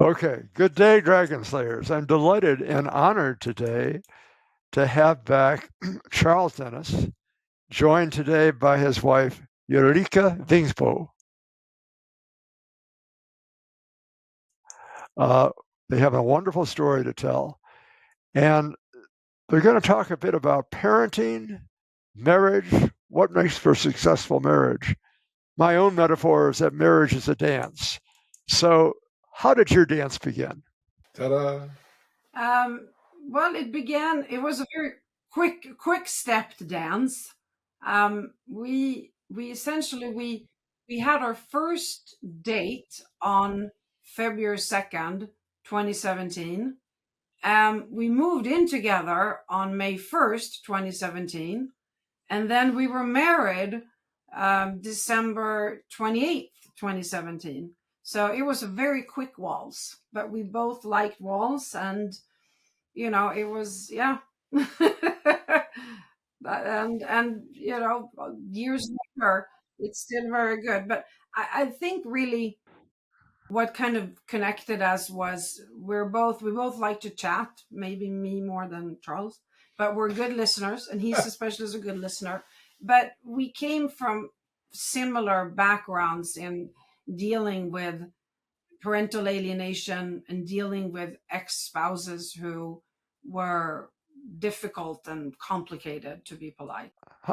Okay, good day, Dragon Slayers. I'm delighted and honored today to have back Charles Dennis, joined today by his wife, Eureka Vingsbo. Uh, they have a wonderful story to tell, and they're going to talk a bit about parenting, marriage, what makes for successful marriage. My own metaphor is that marriage is a dance. So, how did your dance begin? Ta-da! Um, well, it was a very quick stepped dance. We essentially we had our first date on February 2nd, 2017. We moved in together on May 1st, 2017. And then we were married December 28th, 2017. So it was a very quick waltz, but we both liked waltz, and it was, yeah. And years later, it's still very good. But I think really what kind of connected us was we both like to chat, maybe me more than Charles, but we're good listeners, and he's especially is a good listener. But we came from similar backgrounds in dealing with parental alienation and dealing with ex-spouses who were difficult and complicated, to be polite.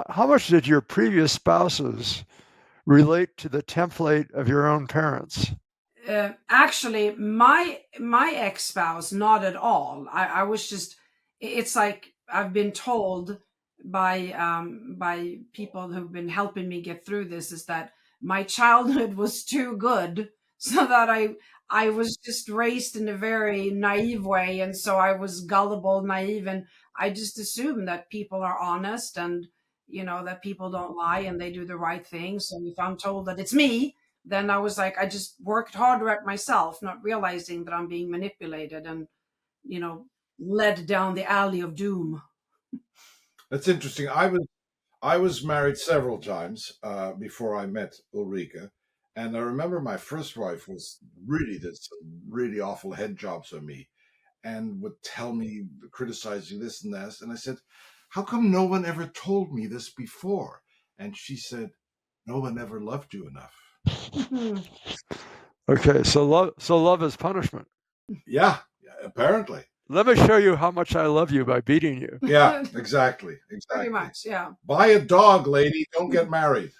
How much did your previous spouses relate to the template of your own parents? Actually, my ex-spouse, not at all. I was just, it's like I've been told by people who've been helping me get through this, is that my childhood was too good, so that I was just raised in a very naive way, and so I was gullible, naive, and I just assumed that people are honest, and that people don't lie and they do the right thing. So if I'm told that it's me, then I was like, I just worked harder at myself, not realizing that I'm being manipulated and, you know, led down the alley of doom. That's interesting. I was married several times before I met Ulrika, and I remember my first wife was really did some really awful head jobs on me, and would tell me criticizing this and that, and I said, "How come no one ever told me this before?" And she said, "No one ever loved you enough." Okay, so love is punishment. Yeah, apparently. Let me show you how much I love you by beating you. Yeah, exactly, Pretty exactly. much, yeah. Buy a dog, lady. Don't get married.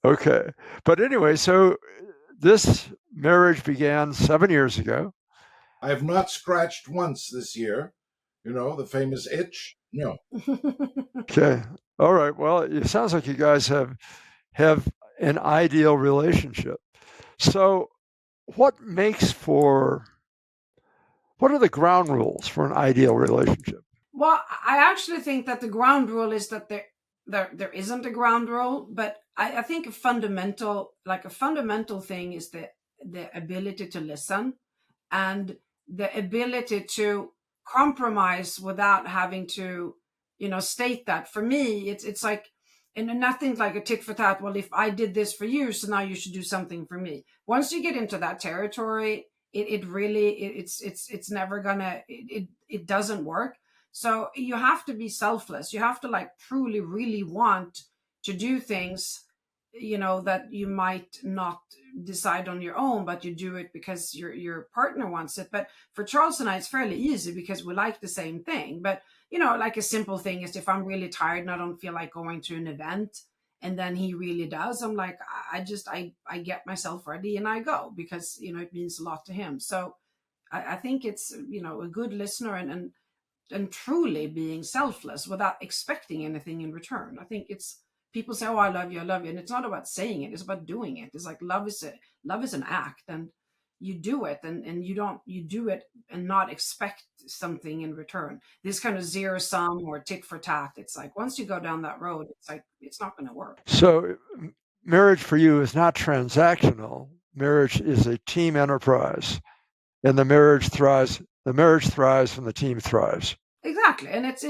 Okay, but anyway, so this marriage began 7 years ago. I have not scratched once this year. The famous itch. No. Okay, all right. Well, it sounds like you guys have an ideal relationship. So, what makes for what are the ground rules for an ideal relationship? Well, I actually think that the ground rule is that there isn't a ground rule, but I think a fundamental thing is the ability to listen, and the ability to compromise without having to, state that. For me, it's like, and nothing like a tit for tat. Well, if I did this for you, so now you should do something for me. Once you get into that territory, it really it's never gonna it doesn't work. So you have to be selfless. You have to like truly really want to do things, that you might not decide on your own, but you do it because your partner wants it. But for Charles and I, it's fairly easy because we like the same thing. But like a simple thing is, if I'm really tired and I don't feel like going to an event, and then he really does, I'm like, I get myself ready and I go, because it means a lot to him. So I think it's a good listener, and truly being selfless without expecting anything in return. I think it's people say, "Oh, I love you," and it's not about saying it; it's about doing it. It's like love is an act, and you do it, and you do it and not expect something in return. This kind of zero sum or tit for tat. It's like once you go down that road, it's like it's not going to work. So, marriage for you is not transactional. Marriage is a team enterprise, and the marriage thrives. The marriage thrives when the team thrives. Exactly, and it's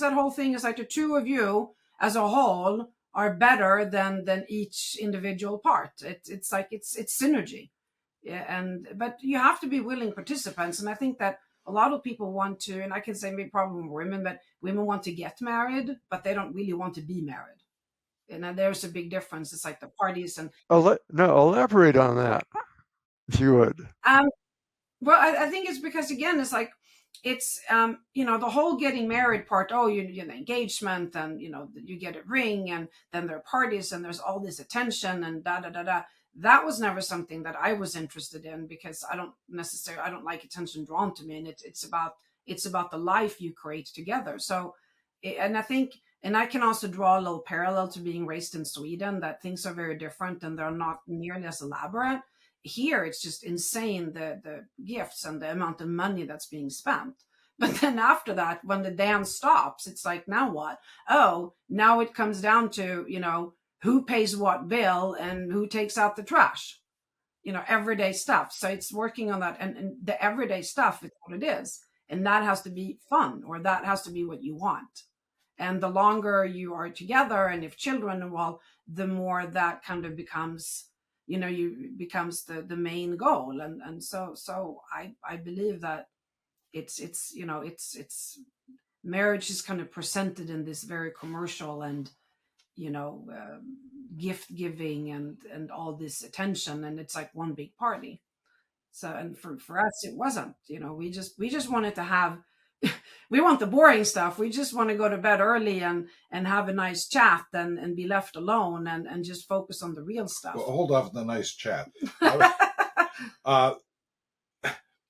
that whole thing is like the two of you as a whole are better than each individual part. It's like it's synergy. Yeah, but you have to be willing participants, and I think that a lot of people want to, and I can say maybe problem with women, but women want to get married, but they don't really want to be married. And then there's a big difference. It's like the parties and No, elaborate on that, if you would. um, well, I think it's because again, it's like it's the whole getting married part. Oh, you know, engagement, and you get a ring, and then there are parties, and there's all this attention, and da da da da. That was never something that I was interested in because I don't like attention drawn to me, and it's about the life you create together. So, and I think. And I can also draw a little parallel to being raised in Sweden, that things are very different and they're not nearly as elaborate. Here it's just insane, the gifts and the amount of money that's being spent. But then after that, when the dance stops, it's like, now what? Oh, now it comes down to who pays what bill and who takes out the trash, everyday stuff. So it's working on that, and the everyday stuff is what it is, and that has to be fun, or that has to be what you want. And the longer you are together, and if children, well, the more that kind of becomes you becomes the main goal. And so I believe that it's marriage is kind of presented in this very commercial and you know uh, gift giving and all this attention, and it's like one big party. So, and for us it wasn't. We just wanted to have we want the boring stuff. We just want to go to bed early and have a nice chat and be left alone and just focus on the real stuff. Well, hold off on the nice chat. uh,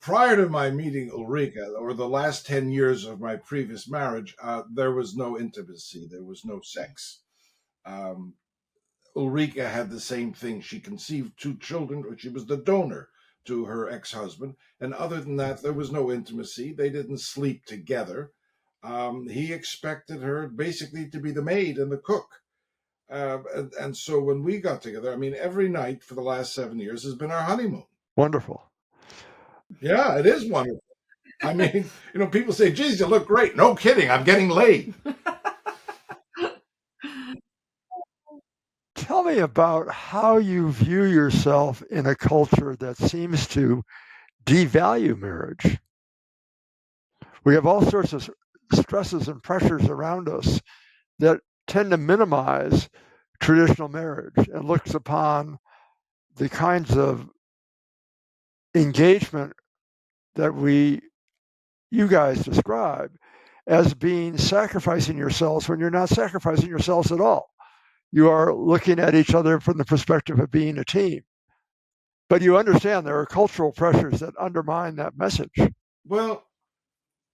prior to my meeting Ulrika, or the last 10 years of my previous marriage, there was no intimacy. There was no sex. Ulrika had the same thing. She conceived 2 children, or she was the donor to her ex-husband. And other than that, there was no intimacy. They didn't sleep together. He expected her basically to be the maid and the cook. And so when we got together, I mean, every night for the last 7 years has been our honeymoon. Wonderful. Yeah, it is wonderful. I mean, people say, geez, you look great. No kidding. I'm getting laid. Tell me about how you view yourself in a culture that seems to devalue marriage. We have all sorts of stresses and pressures around us that tend to minimize traditional marriage and looks upon the kinds of engagement that you guys describe as being sacrificing yourselves when you're not sacrificing yourselves at all. You are looking at each other from the perspective of being a team. But you understand there are cultural pressures that undermine that message. Well,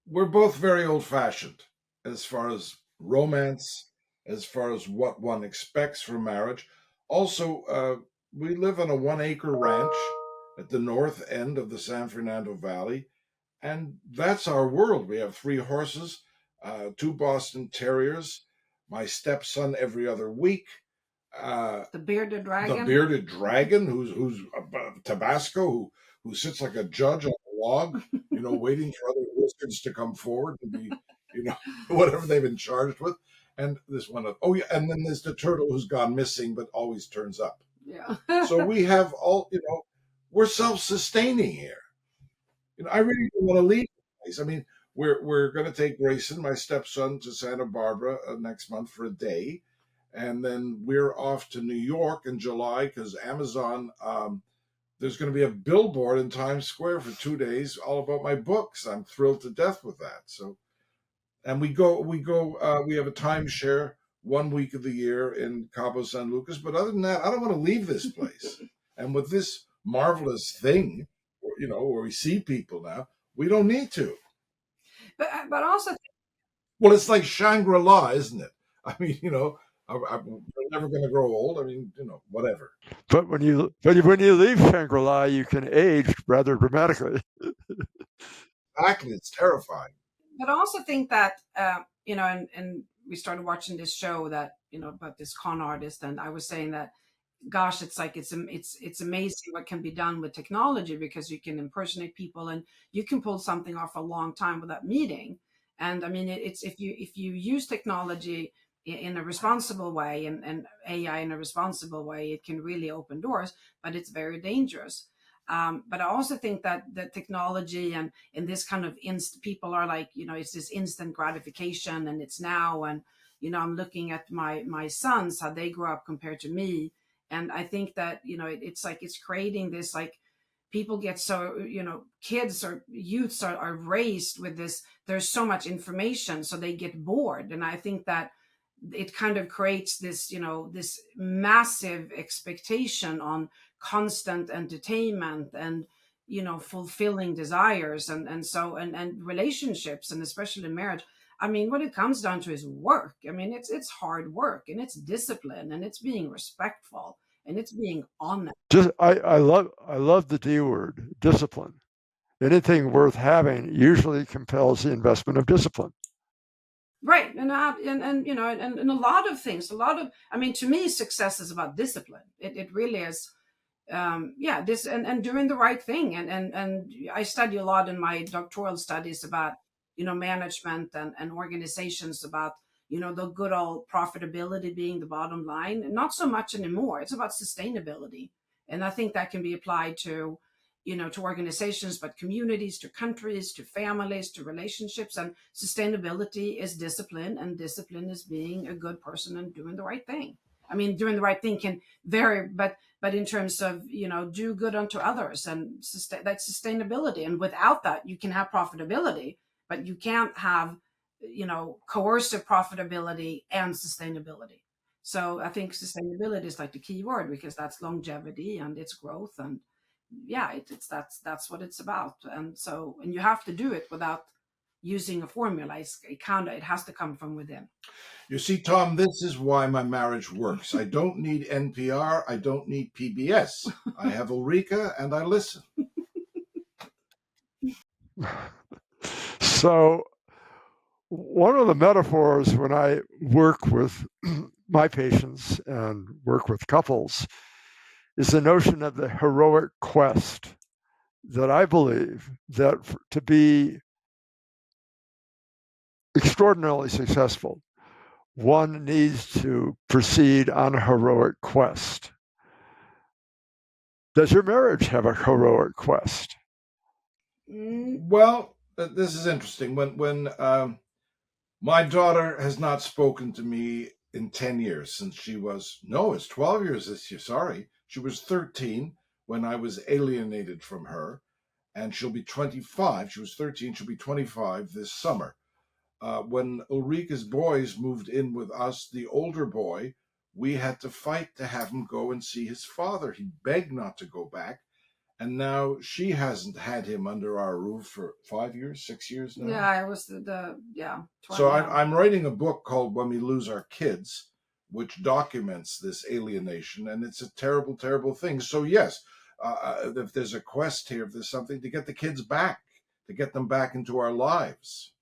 we're both very old-fashioned as far as romance, as far as what one expects from marriage. Also, we live on a 1-acre ranch at the north end of the San Fernando Valley, and that's our world. We have 3 horses, 2 Boston Terriers, my stepson every other week. The bearded dragon. The bearded dragon, who's Tabasco, who sits like a judge on a log, waiting for other wizards to come forward to be, whatever they've been charged with. And this one, and then there's the turtle who's gone missing but always turns up. Yeah. So we have all, we're self-sustaining here. I really don't want to leave the place. I mean, we're going to take Grayson, my stepson, to Santa Barbara next month for a day. And then we're off to New York in July because Amazon, there's going to be a billboard in Times Square for 2 days all about my books. I'm thrilled to death with that. So, and we have a timeshare 1 week of the year in Cabo San Lucas. But other than that, I don't want to leave this place. And with this marvelous thing, where we see people now, we don't need to. But also, well, it's like Shangri-La, isn't it? I mean, we're never going to grow old. I mean, whatever. But when you leave Shangri-La, you can age rather dramatically. Exactly, it's terrifying. But I also think that and we started watching this show that about this con artist, and I was saying that, gosh, it's like it's amazing what can be done with technology, because you can impersonate people and you can pull something off a long time without meeting. And I mean, it's if you use technology in a responsible way, and AI in a responsible way, it can really open doors, but it's very dangerous. But I also think that the technology and in this kind of people are like, it's this instant gratification and it's now. And, I'm looking at my sons, how they grew up compared to me. And I think that, it's like, it's creating this, like, people get so, kids or youths are raised with this, there's so much information, so they get bored. And I think that it kind of creates this, this massive expectation on constant entertainment and, fulfilling desires and relationships, and especially marriage. I mean, what it comes down to is work. I mean, it's hard work, and it's discipline, and it's being respectful, and it's being honest. I love the D word, discipline. Anything worth having usually compels the investment of discipline. Right. And a lot of things, I mean, to me, success is about discipline. It really is. This and doing the right thing. And I study a lot in my doctoral studies about, management and organizations, about, the good old profitability being the bottom line. And not so much anymore. It's about sustainability. And I think that can be applied to, to organizations, but communities, to countries, to families, to relationships. And sustainability is discipline, and discipline is being a good person and doing the right thing. I mean, doing the right thing can vary, but in terms of, do good unto others and that's sustainability. And without that, you can have profitability, but you can't have, coercive profitability and sustainability. So I think sustainability is like the key word, because that's longevity and it's growth. And that's what it's about. And you have to do it without using a formula. It has to come from within. You see, Tom, this is why my marriage works. I don't need NPR. I don't need PBS. I have Ulrika and I listen. So one of the metaphors when I work with my patients and work with couples is the notion of the heroic quest, that I believe that to be extraordinarily successful, one needs to proceed on a heroic quest. Does your marriage have a heroic quest? Well, this is interesting. When my daughter has not spoken to me in 10 years, since it's 12 years this year, sorry. She was 13 when I was alienated from her, and she'll be 25. She was 13, she'll be 25 this summer. When Ulrika's boys moved in with us, the older boy, we had to fight to have him go and see his father. He begged not to go back. And now she hasn't had him under our roof for 5 years, 6 years now. Yeah, it was 20. So I'm writing a book called When We Lose Our Kids, which documents this alienation. And it's a terrible, terrible thing. So yes, if there's a quest here, if there's something to get the kids back, to get them back into our lives.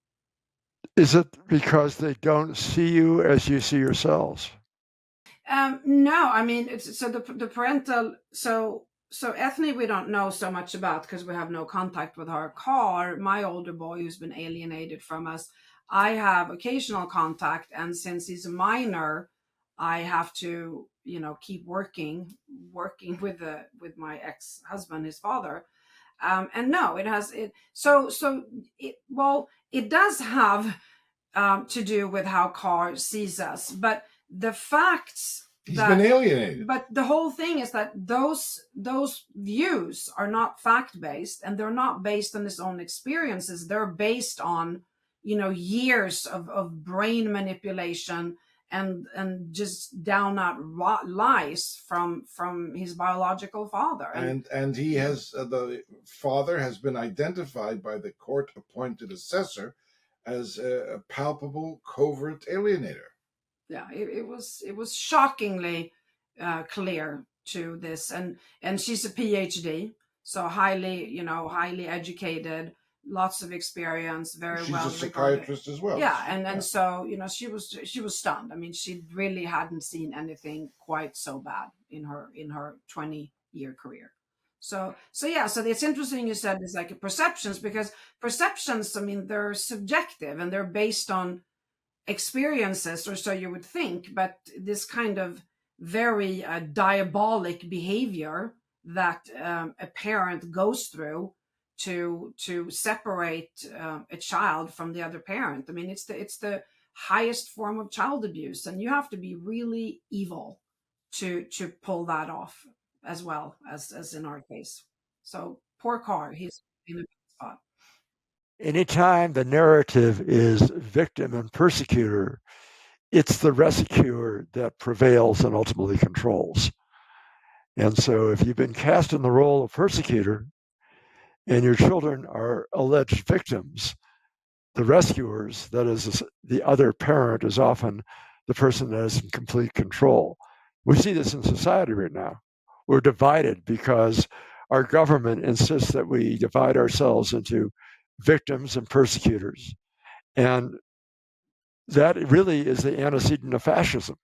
Is it because they don't see you as you see yourselves? No, I mean, it's so the parental, so Ethne we don't know so much about because we have no contact with her. Carl, my older boy who's been alienated from us, I have occasional contact, and since he's a minor, I have to, keep working with my ex-husband, his father. And no, it has it. It does have to do with how Carl sees us, but the facts He's been alienated. But the whole thing is that those views are not fact-based, and they're not based on his own experiences. They're based on, years of brain manipulation and just down out lies from his biological father. And he has the father has been identified by the court-appointed assessor as a palpable, covert alienator. Yeah, it was shockingly clear to this, and she's a PhD, so highly educated, lots of experience, very well. She's a psychiatrist as well. Yeah, and so she was stunned. I mean, she really hadn't seen anything quite so bad in her 20-year career. So it's interesting you said it's like perceptions, because perceptions, I mean, they're subjective and they're based on experiences, or so you would think, but this kind of very diabolic behavior that a parent goes through to separate a child from the other parent. I mean, it's the highest form of child abuse, and you have to be really evil to pull that off, as well as in our case. So poor Carr, he's in a bad spot. Anytime the narrative is victim and persecutor, it's the rescuer that prevails and ultimately controls. And so if you've been cast in the role of persecutor and your children are alleged victims, the rescuers, that is, the other parent, is often the person that is in complete control. We see this in society right now. We're divided because our government insists that we divide ourselves into victims and persecutors. And that really is the antecedent of fascism.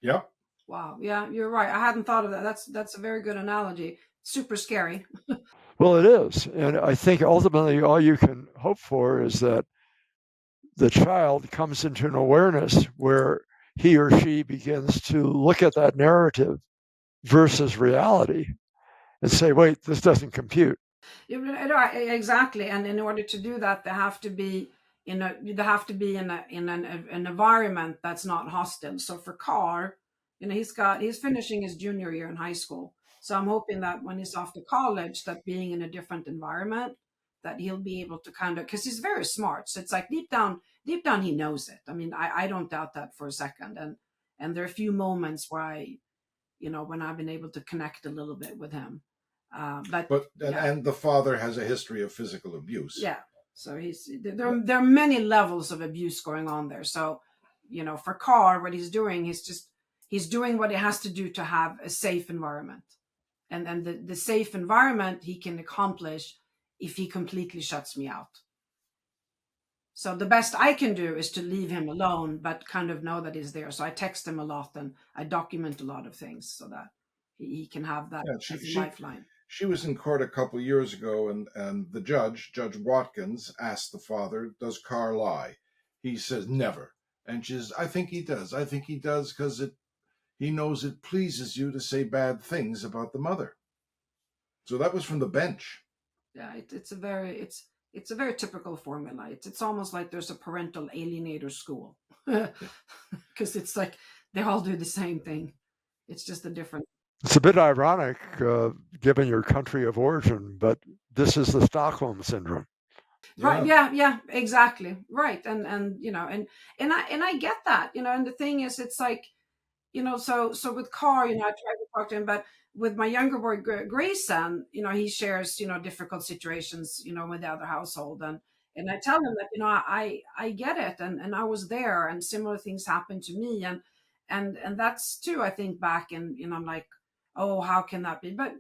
Yep. Wow. Yeah, you're right. I hadn't thought of that. That's a very good analogy. Super scary. Well, it is. And I think ultimately all you can hope for is that the child comes into an awareness where he or she begins to look at that narrative versus reality and say, wait, this doesn't compute. Exactly. And in order to do that, they have to be in an environment that's not hostile. So for Carr, he's finishing his junior year in high school. So I'm hoping that when he's off to college, that being in a different environment, that he'll be able to kind of, because he's very smart. So it's like deep down, he knows it. I mean, I don't doubt that for a second. And there are a few moments where when I've been able to connect a little bit with him. And the father has a history of physical abuse. Yeah. So there are many levels of abuse going on there. So, for Carr, what he's doing, he's doing what he has to do to have a safe environment. And then the safe environment he can accomplish if he completely shuts me out. So the best I can do is to leave him alone, but kind of know that he's there. So I text him a lot and I document a lot of things so that he can have that as a lifeline. She was in court a couple of years ago, and the Judge Watkins, asked the father, does Carr lie? He says, never. And she says, I think he does. I think he does because he knows it pleases you to say bad things about the mother. So that was from the bench. Yeah, it's a very typical formula. It's almost like there's a parental alienator school, because it's like they all do the same thing. It's just a different. It's a bit ironic, given your country of origin, but this is the Stockholm syndrome. Right. Yeah, exactly. Right. And I get that, and the thing is, it's like, so with Carr, I tried to talk to him, but with my younger boy, Grayson, he shares, difficult situations, with the other household. And I tell him that, I get it. And I was there and similar things happened to me. And that's too, I think back and, I'm like, oh, how can that be? But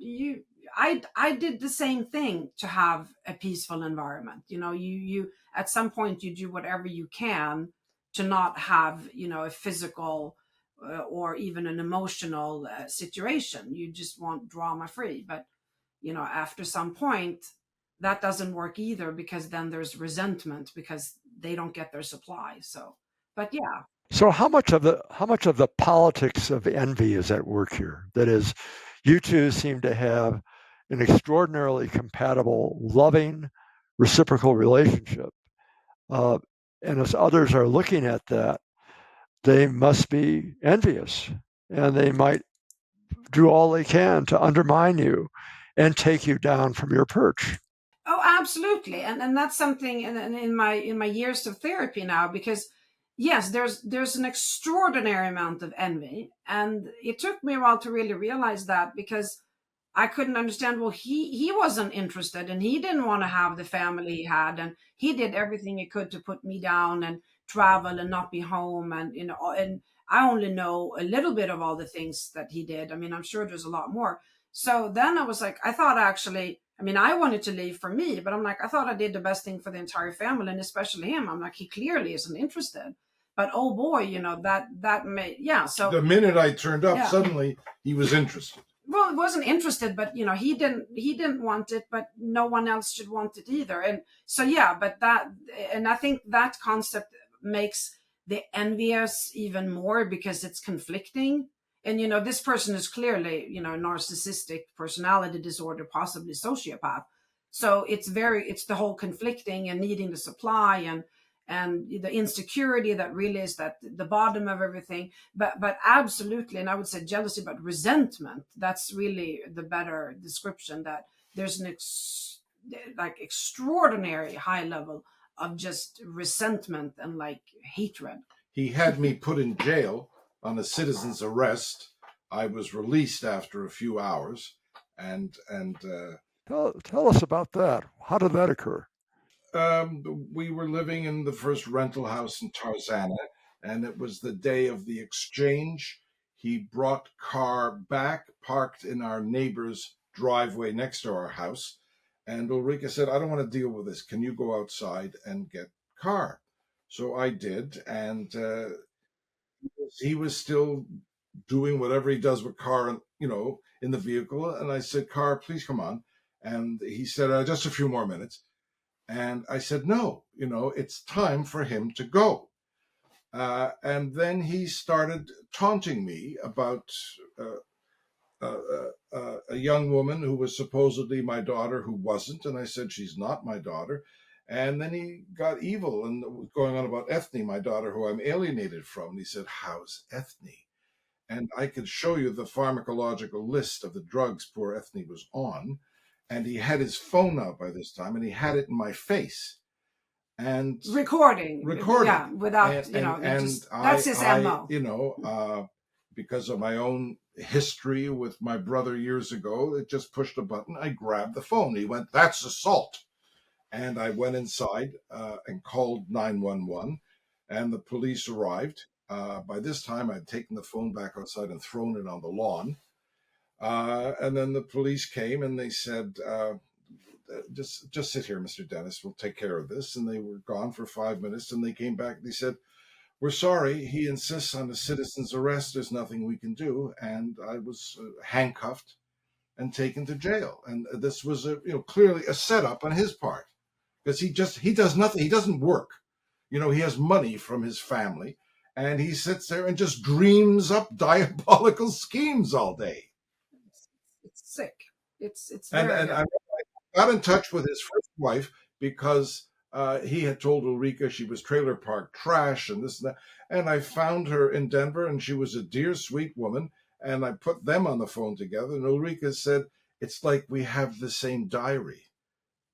I did the same thing to have a peaceful environment. You at some point you do whatever you can to not have, a physical or even an emotional situation. You just want drama free. But, after some point, that doesn't work either, because then there's resentment because they don't get their supply. So, but yeah. So how much of the politics of envy is at work here? That is, you two seem to have an extraordinarily compatible, loving, reciprocal relationship. And as others are looking at that, they must be envious, and they might do all they can to undermine you and take you down from your perch. Oh, absolutely. And that's something in my years of therapy now, because yes, there's an extraordinary amount of envy. And it took me a while to really realize that, because I couldn't understand. Well, he wasn't interested, and he didn't want to have the family he had, and he did everything he could to put me down and travel and not be home, and and I only know a little bit of all the things that he did. I mean, I'm sure there's a lot more. So then I was like, I thought actually, I mean, I wanted to leave for me, but I'm like, I thought I did the best thing for the entire family, and especially him. I'm like, he clearly isn't interested. But oh boy, that made, yeah. So the minute I turned up, suddenly he was interested. Well, he wasn't interested, but he didn't want it, but no one else should want it either. And so and I think that concept makes the envious even more, because it's conflicting. And this person is clearly narcissistic personality disorder, possibly sociopath. So it's the whole conflicting and needing the supply and the insecurity that really is at the bottom of everything. But absolutely, and I would say jealousy, but resentment, that's really the better description, that there's an extraordinary high level of just resentment and like hatred. He had me put in jail on a citizen's arrest. I was released after a few hours, and Tell us about that. How did that occur? we were living in the first rental house in Tarzana, and it was the day of the exchange. He brought car back, parked in our neighbor's driveway next to our house, and Ulrika said, "I don't want to deal with this. Can you go outside and get car?" So I did, and he was still doing whatever he does with car, in the vehicle. And I said, "Car, please come on." And he said, "Just a few more minutes." And I said, "No, it's time for him to go." And then he started taunting me about a young woman who was supposedly my daughter who wasn't. And I said, "She's not my daughter." And then he got evil and was going on about Ethne, my daughter, who I'm alienated from. And he said, "How's Ethne?" And I could show you the pharmacological list of the drugs poor Ethne was on. And he had his phone out by this time, and he had it in my face. And recording, yeah, without that's his MO. Because of my own history with my brother years ago, it just pushed a button. I grabbed the phone. He went, "That's assault." And I went inside and called 911, and the police arrived. By this time, I'd taken the phone back outside and thrown it on the lawn. And then the police came and they said, just sit here, Mr. Dennis. We'll take care of this. And they were gone for 5 minutes, and they came back and they said, "We're sorry. He insists on a citizen's arrest. There's nothing we can do." And I was handcuffed and taken to jail. And this was clearly a setup on his part, because he does nothing. He doesn't work. He has money from his family, and he sits there and just dreams up diabolical schemes all day. It's sick. It's very and I got in touch with his first wife because he had told Ulrika she was trailer park trash and this and that. And I found her in Denver, and she was a dear, sweet woman. And I put them on the phone together. And Ulrika said, "It's like we have the same diary."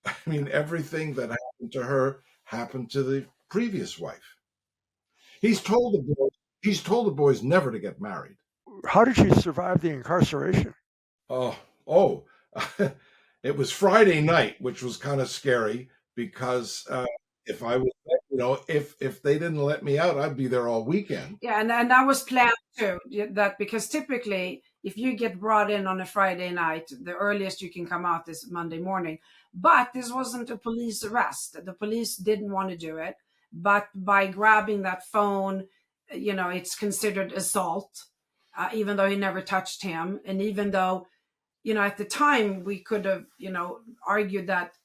I mean, everything that happened to her happened to the previous wife. He's told the boys never to get married. How did she survive the incarceration? Oh, it was Friday night, which was kind of scary because if I was, if they didn't let me out, I'd be there all weekend. Yeah, and that was planned too. That because typically, if you get brought in on a Friday night, the earliest you can come out is Monday morning. But this wasn't a police arrest. The police didn't want to do it. But by grabbing that phone, it's considered assault, even though he never touched him, and even though at the time we could have, argued that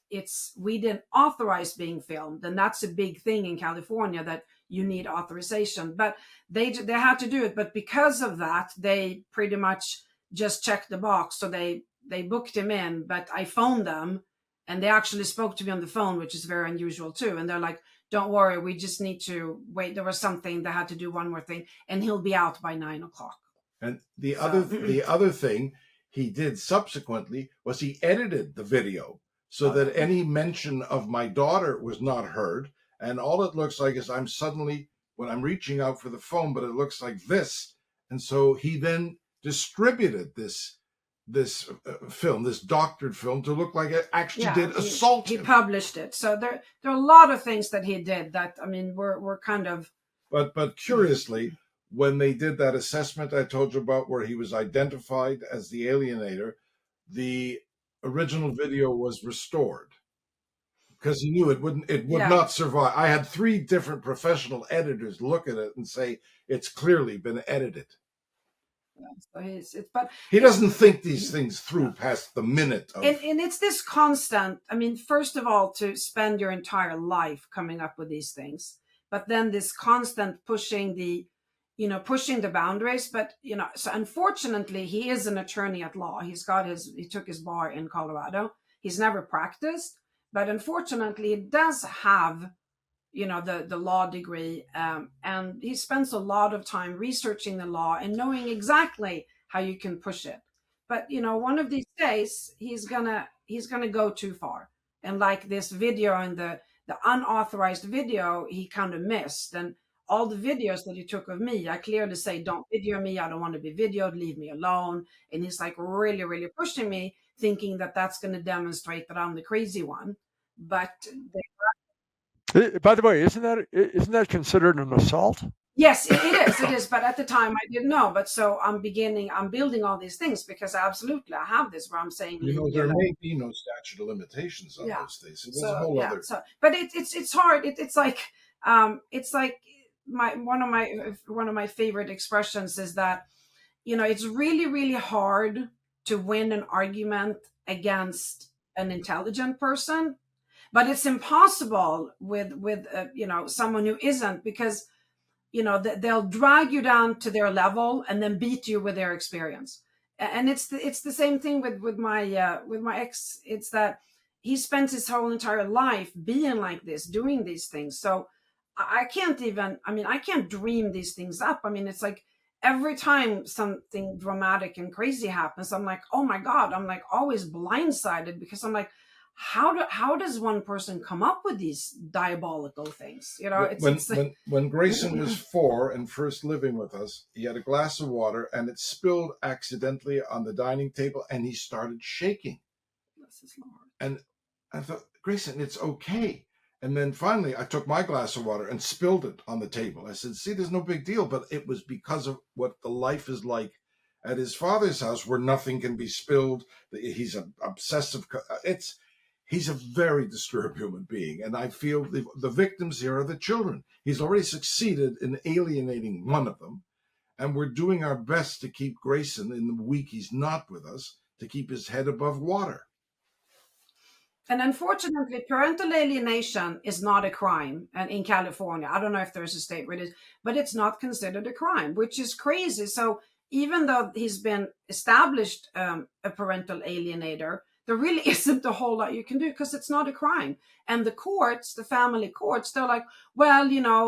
we didn't authorize being filmed. And that's a big thing in California, that you need authorization, but they had to do it. But because of that, they pretty much just checked the box. So they booked him in, but I phoned them and they actually spoke to me on the phone, which is very unusual too. And they're like, "Don't worry, we just need to wait. There was something, they had to do one more thing, and he'll be out by 9 o'clock. And the other thing he did subsequently was he edited the video so that any mention of my daughter was not heard. And all it looks like is I'm suddenly, when I'm reaching out for the phone, but it looks like this. And so he then distributed this film, this doctored film, to look like it actually did assault him. He published it. So there are a lot of things that he did that, were kind of... But curiously, when they did that assessment I told you about, where he was identified as the alienator, the original video was restored because he knew it would not survive. I had 3 different professional editors look at it and say it's clearly been edited. But he doesn't think these things through past the minute of... and it's this constant, first of all, to spend your entire life coming up with these things, but then this constant pushing the pushing the boundaries. But so unfortunately, he is an attorney at law. He took his bar in Colorado. He's never practiced, but unfortunately, he does have the law degree, and he spends a lot of time researching the law and knowing exactly how you can push it. But one of these days he's gonna go too far, and like this video and the unauthorized video he kind of missed, and all the videos that he took of me, I clearly say, don't video me, I don't want to be videoed, leave me alone. And he's like really, really pushing me, thinking that that's going to demonstrate that I'm the crazy one. But By the way, isn't that considered an assault? yes, it is. But at the time I didn't know. But so I'm building all these things, because absolutely I have this where I'm saying, there may be no statute of limitations on those things. So there's a whole other. But it's hard. It's like one of my favorite expressions is that it's really, really hard to win an argument against an intelligent person, but it's impossible with someone who isn't, because they'll drag you down to their level and then beat you with their experience. And it's the same thing with my ex. It's that he spent his whole entire life being like this, doing these things. So I can't dream these things up. I mean, it's like every time something dramatic and crazy happens, I'm like, oh my God, I'm like always blindsided, because I'm like, how does one person come up with these diabolical things? When Grayson was 4 and first living with us, he had a glass of water and it spilled accidentally on the dining table and he started shaking. And I thought, Grayson, it's okay. And then finally, I took my glass of water and spilled it on the table. I said, see, there's no big deal. But it was because of what the life is like at his father's house, where nothing can be spilled. He's an obsessive. He's a very disturbed human being. And I feel the victims here are the children. He's already succeeded in alienating one of them. And we're doing our best to keep Grayson, in the week he's not with us, to keep his head above water. And unfortunately, parental alienation is not a crime. And in California, I don't know if there's a state where it is, but it's not considered a crime, which is crazy. So even though he's been established a parental alienator, there really isn't a whole lot you can do, because it's not a crime. And the courts, the family courts, they're like, well,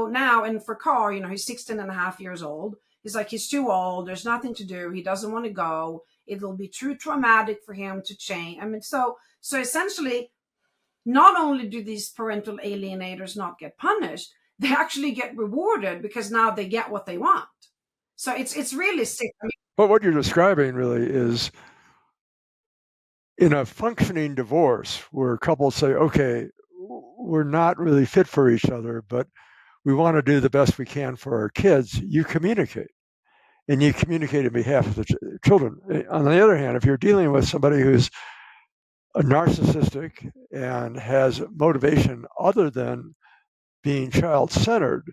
now, and for Carr, he's 16 and a half years old. He's like, he's too old. There's nothing to do. He doesn't want to go. It'll be too traumatic for him to change. I mean, so essentially, not only do these parental alienators not get punished, they actually get rewarded, because now they get what they want. So it's really sick. But what you're describing really is, in a functioning divorce where couples say, okay, we're not really fit for each other, but we want to do the best we can for our kids, you communicate. And you communicate on behalf of the children. On the other hand, if you're dealing with somebody who's a narcissistic and has motivation other than being child-centered,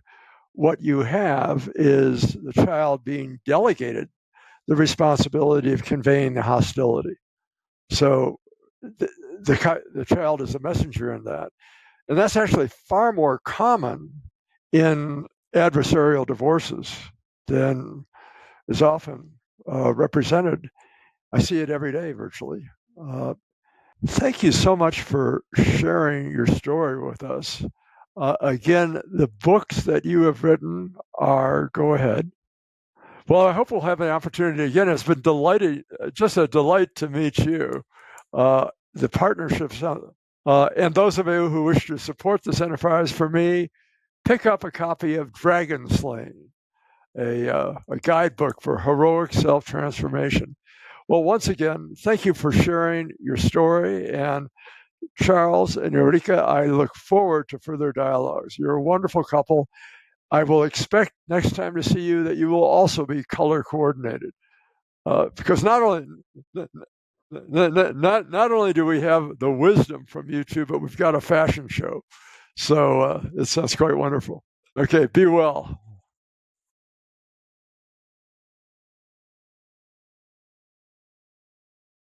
what you have is the child being delegated the responsibility of conveying the hostility. So the child is a messenger in that. And that's actually far more common in adversarial divorces than is often represented. I see it every day virtually. Thank you so much for sharing your story with us. Again, the books that you have written are, go ahead. Well, I hope we'll have an opportunity again. It's been just a delight to meet you. The partnerships, and those of you who wish to support this enterprise, for me, pick up a copy of Dragon Slaying, a guidebook for heroic self-transformation. Well, once again, thank you for sharing your story. And Charles and Ulrika, I look forward to further dialogues. You're a wonderful couple. I will expect next time to see you that you will also be color coordinated, because not only do we have the wisdom from you two, but we've got a fashion show. So it sounds quite wonderful. Okay, be well.